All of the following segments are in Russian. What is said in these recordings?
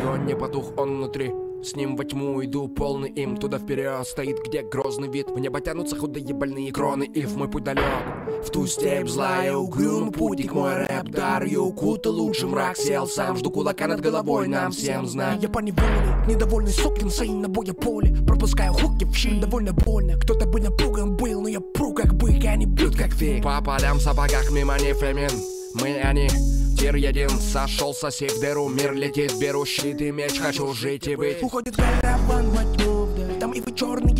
огонь, не потух он внутри. С ним во тьму иду, полный им. Туда вперед стоит, где грозный вид. В небо тянутся худые больные кроны. И в мой путь далек, в ту степь злая, угрюмый путник. Мой рэп дар, я укутал лучше мрак. Сел сам, жду кулака над головой, нам всем знать. Я поневоле, недовольный сукин сын на боя поле. Пропускаю хуки в щель, довольно больно. Кто-то бы напуган был, но я пру как бык, и они бьют как фиг. По полям в сапогах мимо не фемин. Мы они, тир един, сошел сосед в дыру. Мир летит, беру щит и меч, хочу жить и быть. Уходит караван во тьму вдаль. Там и вы черные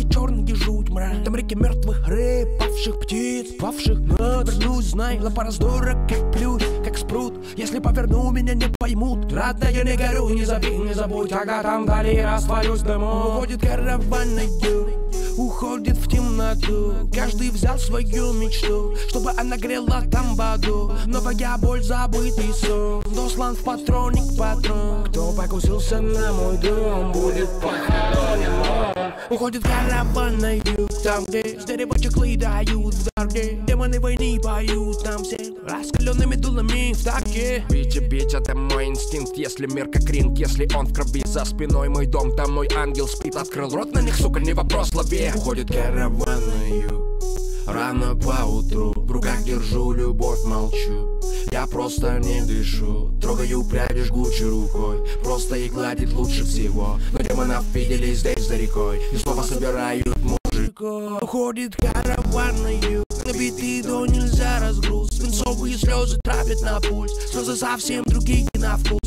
жуть мрак. Там реки мертвых рыб, павших птиц, павших над. Вернусь, знай, лапа раздора, как плюс, как спрут. Если поверну, меня не поймут. Родная, не горю, не забей, не забудь. Ага, там вдали растворюсь дымом. Уходит караван на юг, уходит в темноту. Каждый взял свою мечту, чтобы она грела там в аду. Новая боль, забытый сон, дослан в патроник патрон. Кто покусился на мой дом, будет похоронен. Уходит караван на юг, там где с дерева чехлы дают в дороге. Демоны войны поют, там все раскаленными дулами в таке. Бить, это мой инстинкт, если мир как ринг. Если он в крови, за спиной мой дом, там мой ангел спит. Открыл рот на них, сука, не вопрос, лови. Уходит караван на юг, рано поутру. В руках держу любовь, молчу. Я просто не дышу, трогаю пряди жгучей рукой. Просто и гладит лучше всего. Но демонов видели здесь за рекой, и снова собирают мужиков. Уходит караван на юг, набитый до нельзя разгруз. Свинцовые слезы травят на пульс, слезы совсем другие на вкус.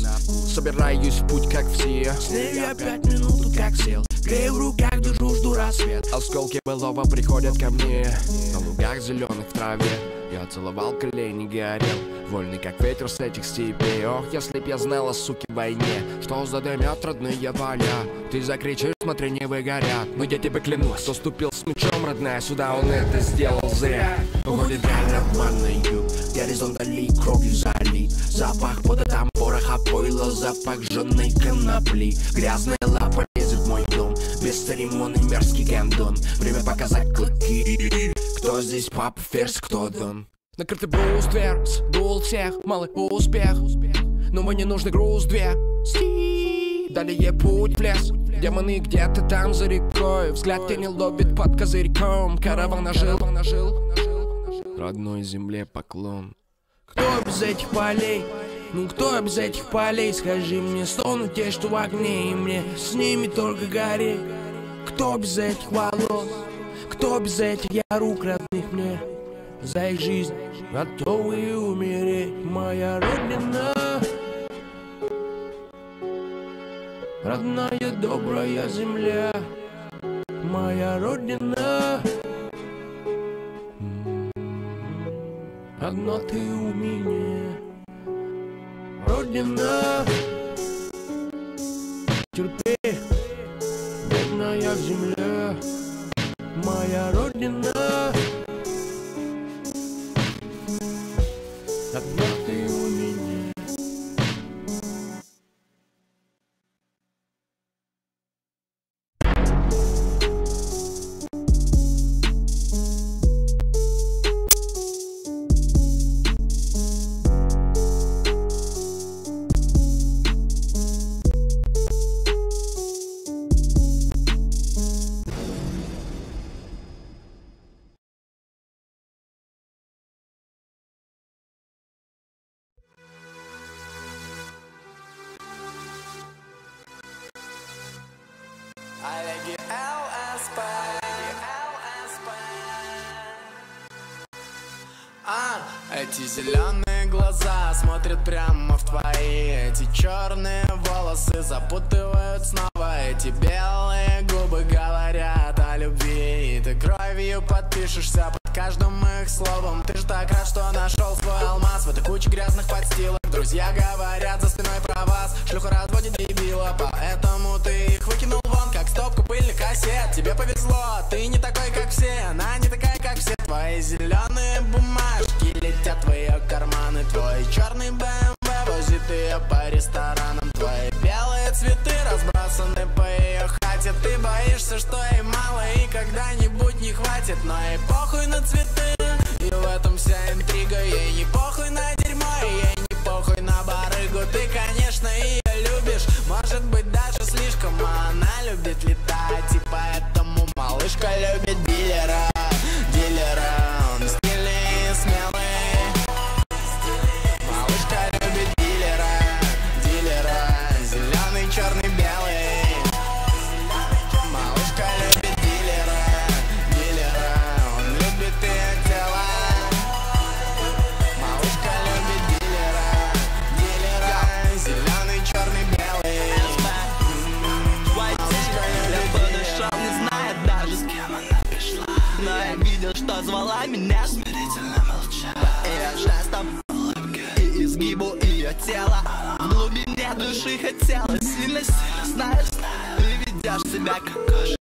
Собираюсь в путь, как все. Снею я 5 минут, как сел. Грею в руках, держу, жду рассвет. Осколки былого приходят ко мне. На лугах зеленых в траве я целовал колени, горел, вольный как ветер с этих степей. Ох, если б я знала, суки, в войне, что задымят родные поля. Ты закричишь, смотри, не выгорят. Но я тебе клянусь, кто ступил с мечом, родная, сюда он это сделал зря. Уходит караван на юг, горизонт вдали кровью залит. Запах пота там пороха пойла, запах жженой конопли. Грязная лапа лезет в мой дом, бесцеремонный мерзкий гандон. Время показать клыки. Кто здесь папа, ферзь, кто дон? Накрытый бруствер, сдул всех, малый успех. Но мне нужный груз 200. Далее путь в лес, демоны где-то там за рекой. Взгляд тени лобит под козырьком. Караван ожил, родной земле поклон. Кто без этих полей? Ну кто без этих полей? Скажи мне, стонут те, что в огне, и мне с ними только гореть. Кто без этих волос? Кто без этих я рук родных мне? За их жизнь готовы умереть. Моя родина, родная добрая земля. Моя родина, одна ты у меня. Родина, терпи, бедная земля. Моя родина, одна ты у меня. Эти зеленые глаза смотрят прямо в твои. Эти черные волосы запутывают снова. Эти белые губы говорят о любви. И ты кровью подпишешься под каждым их словом. Ты же так рад, что нашел свой алмаз в этой куче грязных подстилок. Друзья говорят за спиной про вас, шлюха разводит дебила, поэтому ты их выкинул вон, как стопку пыльных кассет. Тебе повезло, ты не такой, как все, она не такая, как все. Твои зеленые бумажки летят в твои карманы. Твой черный БМВ возит ее по ресторанам. Твои белые цветы разбросаны по ее хате. Ты боишься, что ей мало и когда-нибудь не хватит. Но ей похуй на цветы, и в этом вся интрига. Ей не похуй на дерьмо, и ей не похуй на барыгу. Ты, конечно, ее любишь, может быть, души хотелось сильно, знаю, ты ведешь себя как кошка.